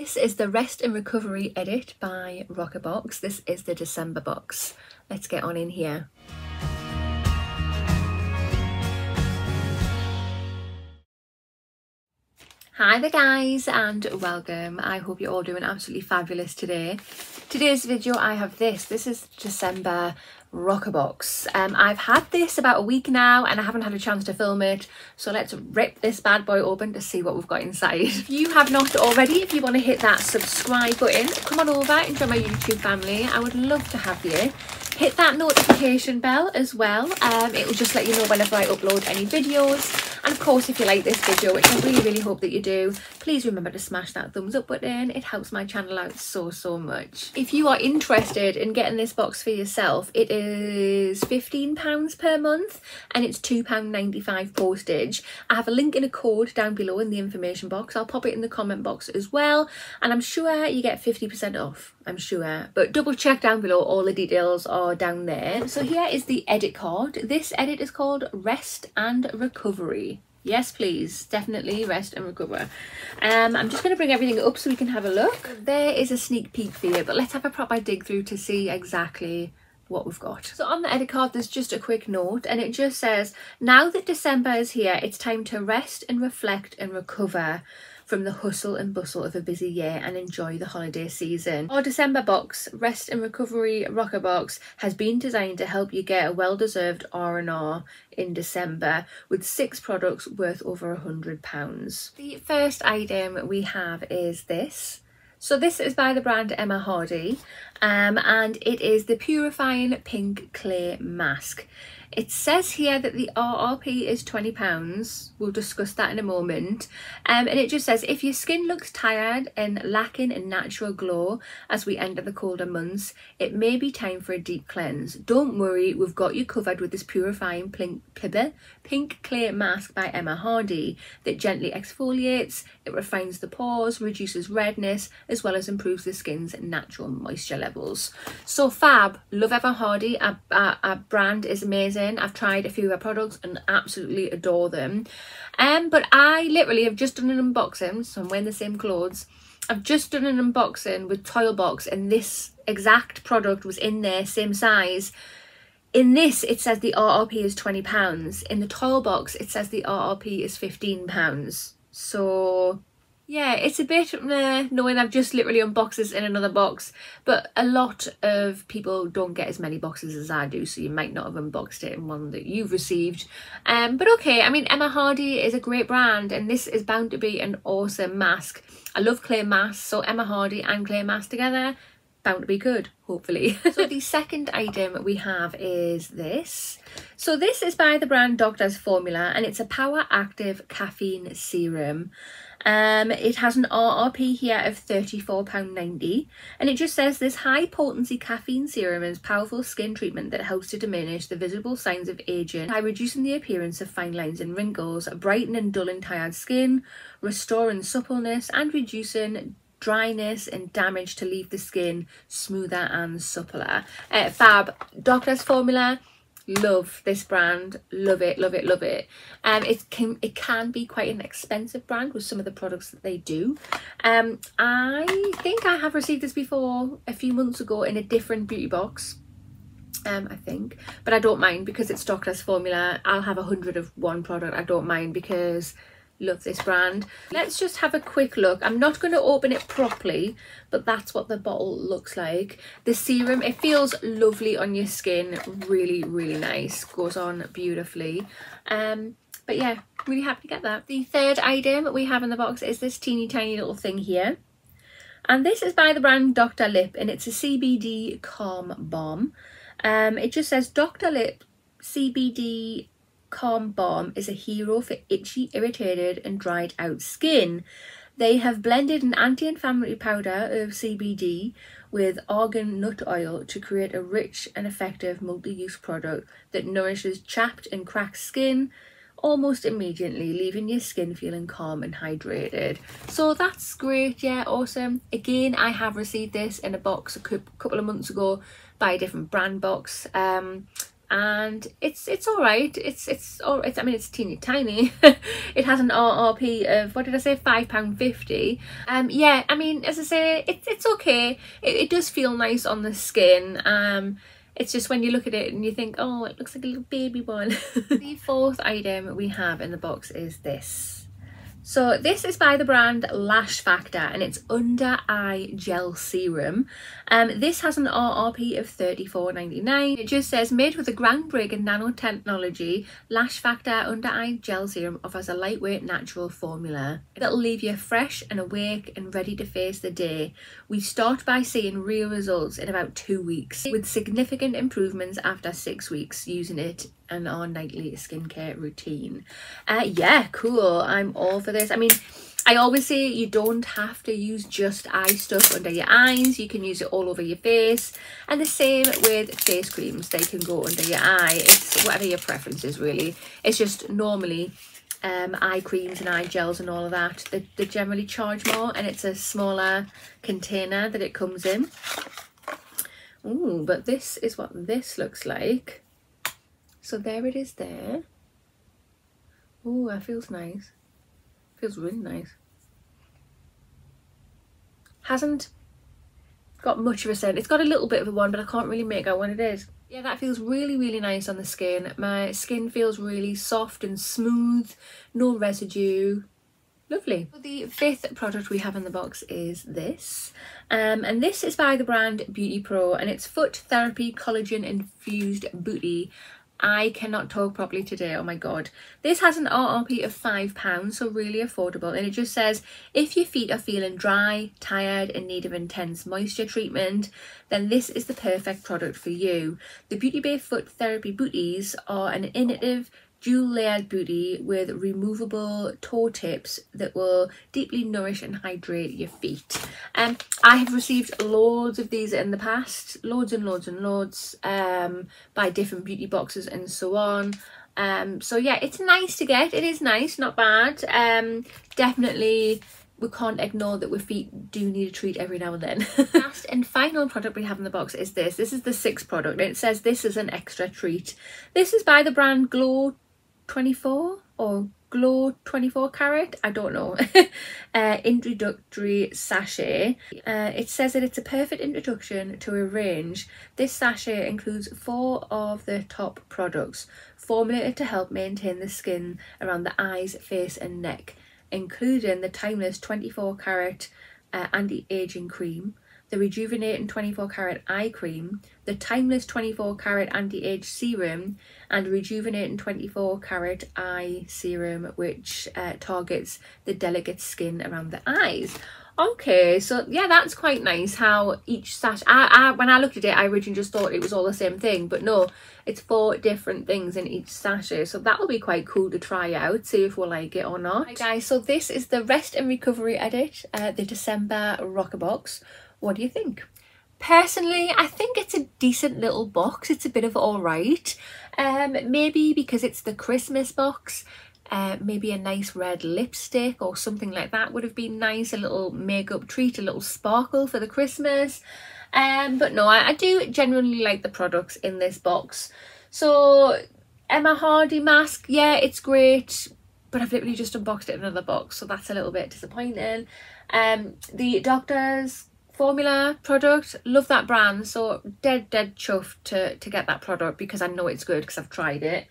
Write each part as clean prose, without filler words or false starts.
This is the Rest and Recovery Edit by RoccaBox. This is the December box. Let's get on in here. Hi there guys and welcome. I hope you're all doing absolutely fabulous today. Today's video I have this is December RoccaBox. I've had this about a week now and I haven't had a chance to film it, so let's rip this bad boy open to see what we've got inside. If you have not already, if you want to hit that subscribe button, come on over and join my YouTube family. I would love to have you. Hit that notification bell as well. It will just let you know whenever I upload any videos. And of course, if you like this video, which I really hope that you do, please remember to smash that thumbs up button. It helps my channel out so much. If you are interested in getting this box for yourself, it is £15 per month and it's £2.95 postage. I have a link and a code down below in the information box. I'll pop it in the comment box as well. And I'm sure you get 50% off. I'm sure, but double check down below, all the details are down there. So here is the edit card. This edit is called Rest and Recovery. Yes please, definitely rest and recover. I'm just going to bring everything up so we can have a look. There is a sneak peek for you, but let's have a proper dig through to see exactly what we've got. So on the edit card there's just a quick note and it just says, now that December is here, it's time to rest and reflect and recover from the hustle and bustle of a busy year and enjoy the holiday season. Our December box, Rest and Recovery RoccaBox, has been designed to help you get a well-deserved R&R in December with 6 products worth over £100. The first item we have is this. So this is by the brand Emma Hardy and it is the Purifying Pink Clay Mask. It says here that the RRP is £20. We'll discuss that in a moment. And it just says, if your skin looks tired and lacking a natural glow as we enter the colder months, it may be time for a deep cleanse. Don't worry, we've got you covered with this Purifying Pink Clay Mask by Emma Hardy that gently exfoliates, it refines the pores, reduces redness, as well as improves the skin's natural moisture levels. So fab, love Emma Hardy. Our brand is amazing. I've tried a few of her products and absolutely adore them. But I literally have just done an unboxing, so I'm wearing the same clothes. I've just done an unboxing with Toilbox and this exact product was in there, same size. In this it says the RRP is £20. In the Toilbox it says the RRP is £15. So yeah, it's a bit knowing I've just literally unboxed this in another box, but a lot of people don't get as many boxes as I do, so you might not have unboxed it in one that you've received. But okay, I mean, Emma Hardy is a great brand and this is bound to be an awesome mask. I love clay masks, so Emma Hardy and clay mask together, bound to be good, hopefully. So the second item we have is this. So this is by the brand Doctor's Formula and it's a Power Active Caffeine Serum. It has an RRP here of £34.90 and it just says this high potency caffeine serum is powerful skin treatment that helps to diminish the visible signs of aging by reducing the appearance of fine lines and wrinkles, brightening dull and tired skin, restoring suppleness and reducing dryness and damage to leave the skin smoother and suppler. Fab. Doctor's Formula. Love this brand, love it. It can be quite an expensive brand with some of the products that they do. I think I have received this before a few months ago in a different beauty box, I think, but I don't mind because it's Doctor's Formula. I'll have 100 of one product. I don't mind because love this brand. Let's just have a quick look. I'm not going to open it properly, but that's what the bottle looks like. The serum, it feels lovely on your skin, really nice, goes on beautifully. But yeah, really happy to get that. The third item we have in the box is this teeny tiny little thing here, and this is by the brand Dr. Lip and it's a CBD Calm Balm. It just says Dr. Lip CBD Calm Balm is a hero for itchy, irritated and dried out skin. They have blended an anti-inflammatory powder of CBD with argan nut oil to create a rich and effective multi-use product that nourishes chapped and cracked skin almost immediately, leaving your skin feeling calm and hydrated. So that's great, yeah, awesome. Again, I have received this in a box a couple of months ago by a different brand box. and it's all right. I mean, it's teeny tiny. It has an RRP of, what did I say, £5.50. Yeah, I mean, as I say, it's okay. It does feel nice on the skin. It's just when you look at it and you think, oh, it looks like a little baby one. The fourth item we have in the box is this. So this is by the brand Lash Factor, and it's Under Eye Gel Serum. This has an RRP of £34.99. It just says, made with a groundbreaking nanotechnology, Lash Factor Under Eye Gel Serum offers a lightweight natural formula that'll leave you fresh and awake and ready to face the day. We start by seeing real results in about 2 weeks, with significant improvements after 6 weeks using it and our nightly skincare routine. Yeah, cool. I'm all for this. I mean, I always say you don't have to use just eye stuff under your eyes. You can use it all over your face, and the same with face creams. They can go under your eye. It's whatever your preference is, really. It's just normally eye creams and eye gels and all of that, they generally charge more, and it's a smaller container that it comes in. Ooh, but this is what this looks like. So there it is there. Oh, that feels nice. Feels really nice. Hasn't got much of a scent. It's got a little bit of a one, but I can't really make out what it is. Yeah, that feels really, really nice on the skin. My skin feels really soft and smooth. No residue. Lovely. The fifth product we have in the box is this, and this is by the brand Beauty Pro, and it's Foot Therapy Collagen Infused Booty. I cannot talk properly today, oh my god. This has an RRP of £5, so really affordable, and it just says, if your feet are feeling dry, tired, in need of intense moisture treatment, then this is the perfect product for you. The Beauty Bay Foot Therapy Booties are an innovative dual layered booty with removable toe tips that will deeply nourish and hydrate your feet. I have received loads of these in the past, loads and loads and loads, by different beauty boxes and so on. So yeah, it's nice to get. It is nice, not bad. Definitely we can't ignore that our feet do need a treat every now and then. Last and final product we have in the box is this. This is the sixth product, and it says this is an extra treat. This is by the brand Glow 24 or Glow 24 Carat, I don't know. Introductory sachet. It says that it's a perfect introduction to a range. This sachet includes 4 of the top products formulated to help maintain the skin around the eyes, face and neck, including the timeless 24 carat anti-aging cream, the rejuvenating 24 carat eye cream, the timeless 24 carat anti-age serum, and rejuvenating 24 carat eye serum, which targets the delicate skin around the eyes. Okay, so yeah, that's quite nice how each sachet, when I looked at it, I originally just thought it was all the same thing, but no, it's 4 different things in each sachet, so that'll be quite cool to try out, see if we'll like it or not. Hi guys, so this is the Rest and Recovery Edit, the December RoccaBox. What do you think? Personally, I think it's a decent little box. It's a bit of alright. Maybe because it's the Christmas box, maybe a nice red lipstick or something like that would have been nice. A little makeup treat, a little sparkle for the Christmas. But no, I do genuinely like the products in this box. So Emma Hardy mask, yeah, it's great, but I've literally just unboxed it in another box, so that's a little bit disappointing. The Doctor's Formula product, love that brand, so dead chuffed to get that product because I know it's good because I've tried it.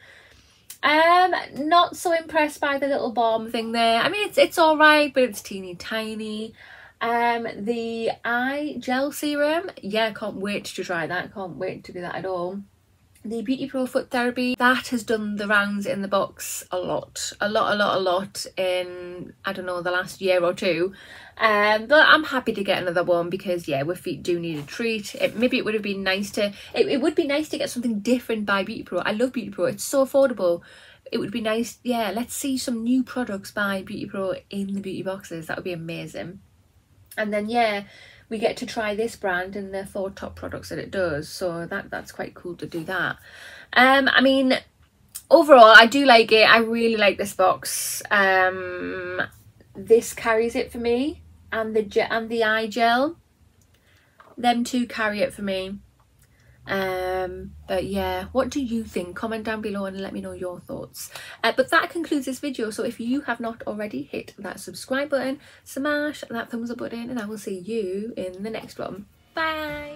Not so impressed by the little balm thing there. I mean, it's all right, but it's teeny tiny. The eye gel serum, yeah, can't wait to try that. Can't wait to do that at all. The Beauty Pro Foot Therapy, that has done the rounds in the box a lot in, I don't know, the last year or two. But I'm happy to get another one because yeah, our feet do need a treat. Maybe it would have been nice to, it would be nice to get something different by Beauty Pro. I love Beauty Pro, it's so affordable. It would be nice, yeah, let's see some new products by Beauty Pro in the beauty boxes. That would be amazing. And then yeah, we get to try this brand and the 4 top products that it does, so that's quite cool to do that. I mean, overall I do like it. I really like this box. This carries it for me, and the eye gel, them two carry it for me. But yeah, what do you think? Comment down below and let me know your thoughts. But that concludes this video. So if you have not already, hit that subscribe button, smash that thumbs up button, and I will see you in the next one. Bye.